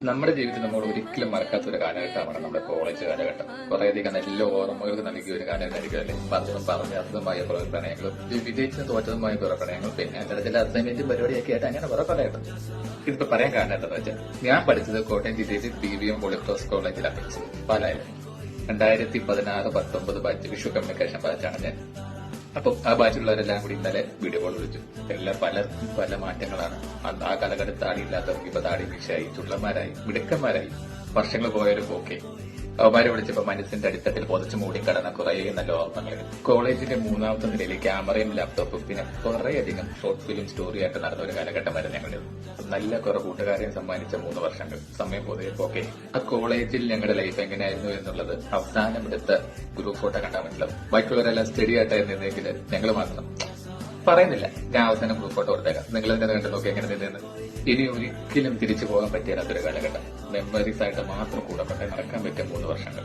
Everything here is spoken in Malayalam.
നമ്മുടെ ജീവിതത്തിൽ നമ്മൾ ഒരിക്കലും മറക്കാത്ത ഒരു കാലഘട്ടമാണ് നമ്മുടെ കോളേജ് കാലഘട്ടം. കുറേയധികം നല്ല ഓർമ്മകൾക്ക് നൽകിയ ഒരു കാലഘട്ടമായിരിക്കും അല്ലെ. പലതും പറഞ്ഞതുമായ കുറെ പ്രണയങ്ങളും വിജയിച്ചും തോറ്റതുമായ കുറെ പ്രണയങ്ങളും പിന്നെ ചില അസൈൻമെന്റും പരിപാടിയൊക്കെ ആയിട്ട് അങ്ങനെ കുറെ പ്രണയത്തും. ഇതിപ്പോ പറയാൻ കാരണം എന്താണെന്ന് വെച്ചാൽ ഞാൻ പഠിച്ചത് കോട്ടയം ജില്ലയിൽ BVM ഹോളിക്രോസ് കോളേജിലാണ് പഠിച്ചത് പാലായിൽ. 2016-19 ബാച്ച് വിഷു കമ്മ്യൂണിക്കേഷൻ ബാച്ചാണ് ഞാൻ. അപ്പൊ ആ ബാച്ചിലുള്ളവരെല്ലാം കൂടി ഇന്നലെ വീഡിയോ കോൾ വിളിച്ചു. എല്ലാം പലർക്കും പല മാറ്റങ്ങളാണ്. ആ കാലഘട്ടത്തിൽ താടിയില്ലാത്തവർക്ക് ഇപ്പൊ താടി വീക്ഷയായി, ചുള്ളന്മാരായി, മിടുക്കന്മാരായി. വർഷങ്ങൾ പോയാലും ഓക്കെ. അവന്മാരെ വിളിച്ചപ്പോ മനസ്സിന്റെ അടിത്തട്ടിൽ പൊതച്ചു മൂടി കടന്ന കുറെ നല്ല ഓർമ്മകൾ. കോളേജിന്റെ 3ാമത്തെ നിലയിൽ ക്യാമറയും ലാപ്ടോപ്പും പിന്നെ കുറേയധികം ഷോർട്ട് ഫിലിം സ്റ്റോറി ആയിട്ട് നടന്ന ഒരു കാലഘട്ടമായിരുന്നു ഞങ്ങളുടെ. നല്ല കുറെ കൂട്ടുകാരെയും സമ്മാനിച്ച 3 വർഷങ്ങൾ. സമയം പൊതുവെ ഓക്കെ. ആ കോളേജിൽ ഞങ്ങളുടെ ലൈഫ് എങ്ങനെയായിരുന്നു എന്നുള്ളത് അവസാനം എടുത്ത ഗ്രൂപ്പ് ഫോട്ടോ കണ്ടാൽ മനസ്സിലാവും. ബാക്കിയുള്ളവരെല്ലാം സ്റ്റഡി ആയിട്ടായിരുന്നെങ്കിൽ ഞങ്ങൾ മാത്രം പറയുന്നില്ല. ഞാൻ അവസാനം ഗ്രൂപ്പ് ഫോട്ടോ കൊടുത്തേക്കാം. നിങ്ങൾ തന്നെ കണ്ടു നോക്കി എങ്ങനെ നിന്നെന്ന്. ഇനി ഒരിക്കലും തിരിച്ചു പോകാൻ പറ്റിയാത്തൊരു കാലഘട്ടം. മെമ്മറീസ് ആയിട്ട് മാത്രം കൂടെ കൊണ്ടേ നടക്കാൻ പറ്റിയ 3 വർഷങ്ങൾ.